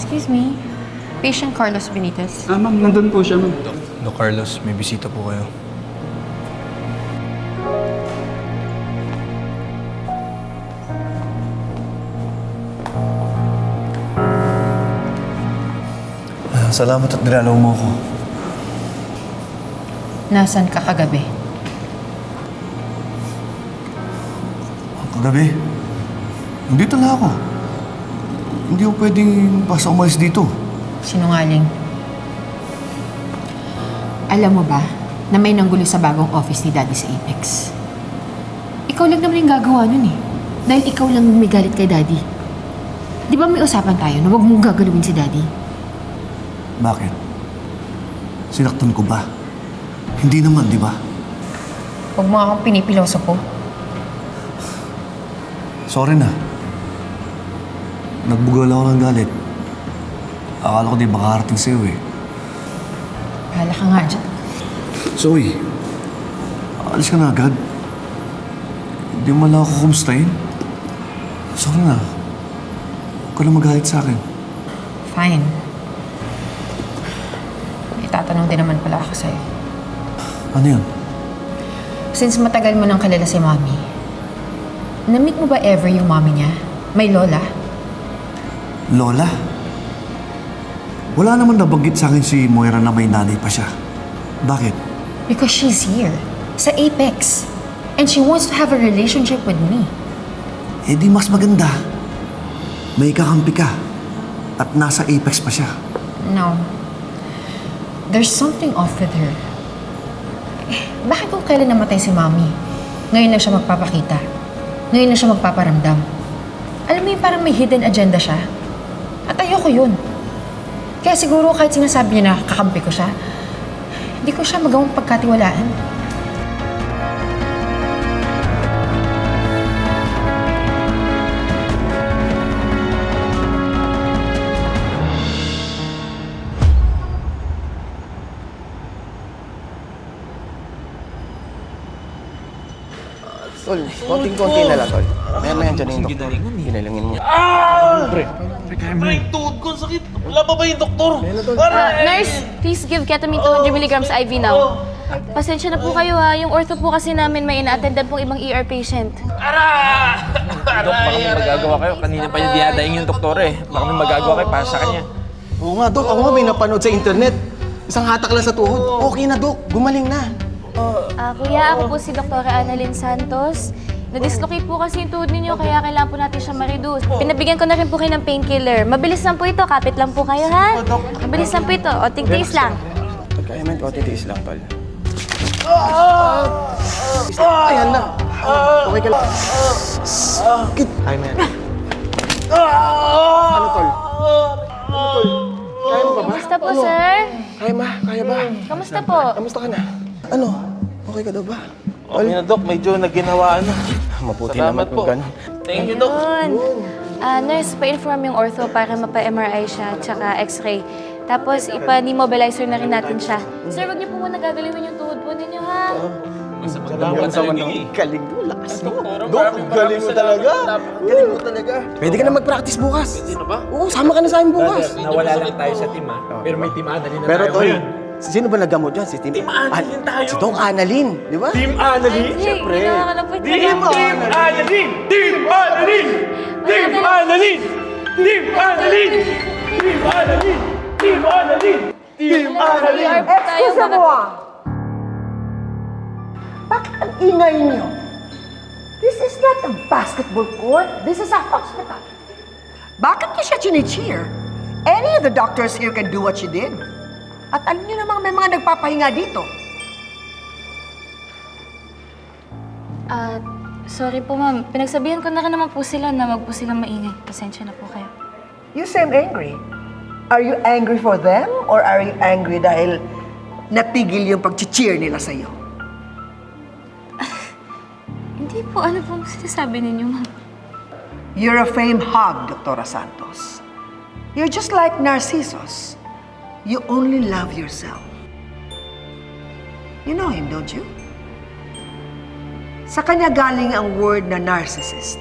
Excuse me. Patient Carlos Benitez. Ma'am, nandun po siya, ma'am. Doc Carlos, may bisita po kayo. Salamat at nilalaw mo ako. Nasaan ka kagabi? Kagabi, nandito lang ako. Hindi ko pwedeng basta umalis dito. Sinungaling. Alam mo ba na may nanggulo sa bagong office ni Daddy sa Apex? Ikaw lang naman yung gagawa nun eh. Dahil ikaw lang may galit kay Daddy. Di ba may usapan tayo na huwag mong gagalawin si Daddy? Bakit? Sinaktan ko ba? Hindi naman, di ba? Huwag mo akong pinipiloso po. Sorry na. Nagbugal ako ng galit. Akala ko di makakarating sa'yo eh. Bahala ka nga dyan. Zoe, alis ka na agad. Hindi mo lang ako kumustahin. Sorry na. Huwag ka na magalit sa akin. Fine. May tatanong din naman pala ako sa'yo. Ano yun? Since matagal mo nang kilala si Mommy, na-meet mo ba ever yung Mommy niya? May lola? Lola? Wala naman nabanggit sa akin si Moira na may nanay pa siya. Bakit? Because she's here, sa Apex. And she wants to have a relationship with me. Eh di mas maganda. May kakampi ka. At nasa Apex pa siya. No. There's something off with her. Bakit kung kailan namatay si Mommy, ngayon lang siya magpapakita? Ngayon lang siya magpaparamdam? Alam mo yung parang may hidden agenda siya? At ayoko yun. Kaya siguro kahit sinasabi niya na kakampi ko siya, hindi ko siya magawang pagkatiwalaan. Tol, konting-konti na lang, Tol. Maya-maya dyan yung doktor. Ginalangin mo. Pre, yung tuhod ko, ang sakit. Wala pa ba yung doktor? Nurse, please give ketamine 200 milligrams IV now. Pasensya na po kayo ha. Yung ortho po kasi namin may ina-attendan pong ibang ER patient. Dok, baka may magagawa kayo. Kanina pa yung dinadaing yung doktor eh. Baka may magagawa kayo para sa kanya. Oo nga, Dok. Ako nga may napanood sa internet. Isang hatak lang sa tuhod. Okay na, Dok. Gumaling na. Kuya, ako po si Dr. Annalyn Santos. Na-dislocate po kasi yung tuhod ninyo, kaya kailangan po natin siya ma-reduce. Pinabigyan ko na rin po kayo ng painkiller. Mabilis lang po ito, kapit lang po kayo, ha? Mabilis lang po ito, o tigtiis lang. Pagkaya man, titiis lang, Tol. Ayan na. Okay ka lang. Sakit. Ay, man. Ano, Tol? Ano, Tol? Kaya mo pa ba? Kamusta po, sir? Kaya ma? Kaya ba? Kamusta po? Kamusta ka na? Ano? Okay ka daw ba? Okay na, Dok. Medyo nagginawaan na. Mabuti naman po. kung gano'n. Thank you, Dok. Nurse, pa-inform yung ortho para mapa-MRI siya, tsaka x-ray. Tapos, ipa-demobilizer na rin natin siya. Sir, wag niyo po muna gagalawin yung tuhod po ninyo, ha? Salamat sa inyo eh. Galing mo, lakas mo. Dok, Galing mo talaga. Galing mo talaga. Pwede ka na mag-practice bukas. Pwede na ba? Oo, sama ka na sa amin bukas. Nawala lang tayo sa team, ha? Pero may team Annalyn na Pero tayo Tol, ngayon. sino ba naggamot dyan? Si Team Annalyn tayo. Si Doc Annalyn, di ba? Team Annalyn? Siyempre. Ginawa ka na po ito. Team Annalyn! Team Annalyn! Team Annalyn! Team Annalyn! Team Annalyn! Team Annalyn! Team Annalyn! Excuse mo Bakit ang ingay niyo? This is not a basketball court. This is a hospital. Bakit niyo siya chini-cheer? Any of the doctors here can do what she did. At alam niyo namang may mga nagpapahinga dito. Sorry po, ma'am. Pinagsabihan ko na rin naman po sila na wag po silang maingay. Pasensya na po kayo. You seem angry. Are you angry for them or are you angry dahil natigil yung pag-cheer nila sa'yo? Hindi po. Ano pong sinasabi ninyo, ma'am? You're a famed hog, Dr. Santos. You're just like Narcissus. You only love yourself. You know him, don't you? Sa kanya galing ang word na narcissist.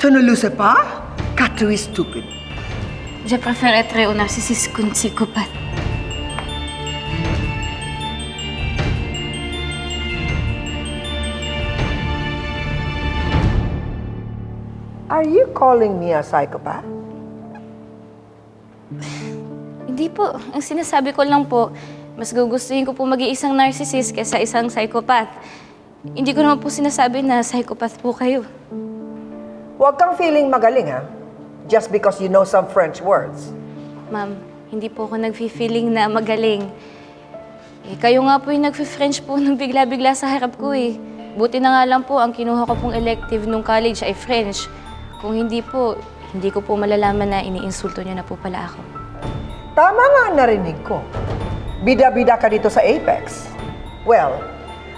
To ne le sais pas, Katru is stupid. Je préfère être un narcissiste qu'un psychopathe. Are you calling me a psychopath? Hindi po. Ang sinasabi ko lang po, mas gugustuhin ko po mag-iisang narcissist kaysa isang psychopath. Hindi ko naman po sinasabi na psychopath po kayo. Huwag kang feeling magaling, ha? Just because you know some French words. Ma'am, hindi po ako nag-feeling na magaling. Kayo nga po yung nag-French po nung bigla-bigla sa harap ko eh. Buti na nga lang po, ang kinuha ko pong elective nung college ay French. Kung hindi po, hindi ko po malalaman na iniinsulto niyo na po pala ako. Tama nga ang narinig ko. Bida-bida ka dito sa Apex. Well,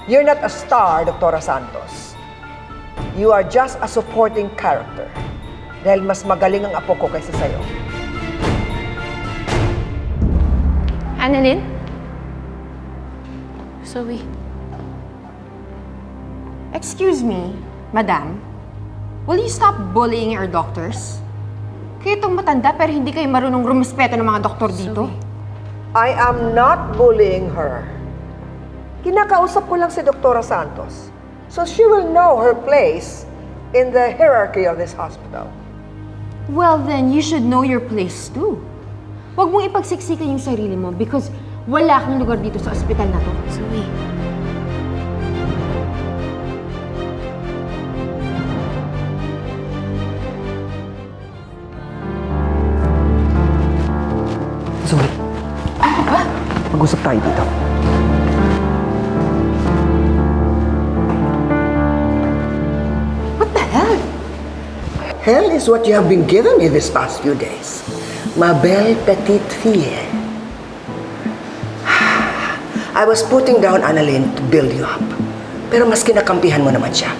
you're not a star, Dr. Santos. You are just a supporting character. Dahil mas magaling ang apo ko kaysa sa'yo. Annalyn? Zoe, Excuse me, madam. Will you stop bullying our doctors? Kayo itong matanda pero hindi kayo marunong rumuspeto ng mga doktor dito. I am not bullying her. Kinakausap ko lang si Dr. Santos. So she will know her place in the hierarchy of this hospital. Well, then you should know your place too. Huwag mong ipagsiksikan yung sarili mo because wala kang lugar dito sa ospital na to. Zoe. Zoe. Ano ba? Mag-usap tayo dito. What the hell? Hell is what you have been given me these past few days. Ma belle petite fille. I was putting down Annalyn to build you up. Pero mas kinakampihan mo naman siya.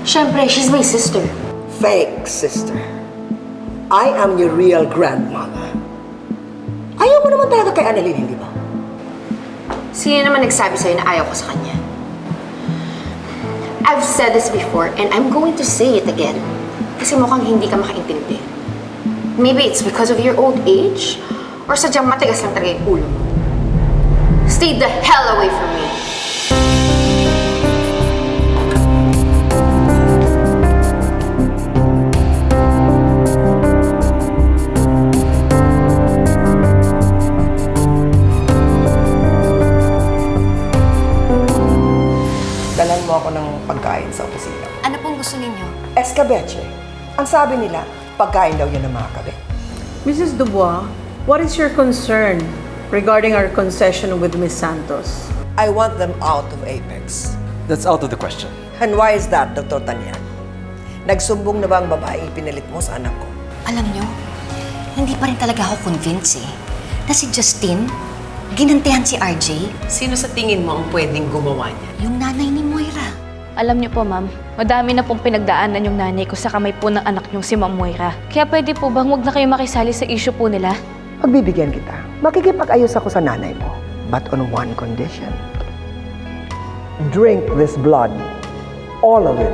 Siyempre, she's my sister. Fake sister. I am your real grandmother. Ayaw mo naman talaga kay Annalyn, hindi ba? Sino naman nagsabi sa'yo na ayaw ko sa kanya? I've said this before and I'm going to say it again. Kasi mukhang hindi ka makaintindi. Maybe it's because of your old age or sadyang matigas lang talaga yung ulo mo. Stay the hell away from me! Dalan mo ako ng pagkain sa opisina. Ano pong gusto ninyo? Escabeche. Ang sabi nila, pagkain daw yun ng mga kabe. Mrs. Dubois, what is your concern regarding our concession with Ms. Santos? I want them out of Apex. That's out of the question. And why is that, Dr. Tanyan? Nagsumbong na ba ang babaeng pinalit mo sa anak ko? Alam nyo, hindi pa rin talaga ako convinced eh. Na si Justin, ginantihan si RJ. Sino sa tingin mo ang pwedeng gumawa niya? Yung nanay ni Moira. Alam niyo po, ma'am, madami na pong pinagdaanan yung nanay ko sa kamay po ng anak niyong si Ma'am Moira. Kaya pwede po bang huwag na kayo makisali sa issue po nila? Pagbibigyan kita. Makikipag-ayos ako sa nanay mo. But on one condition. Drink this blood. All of it.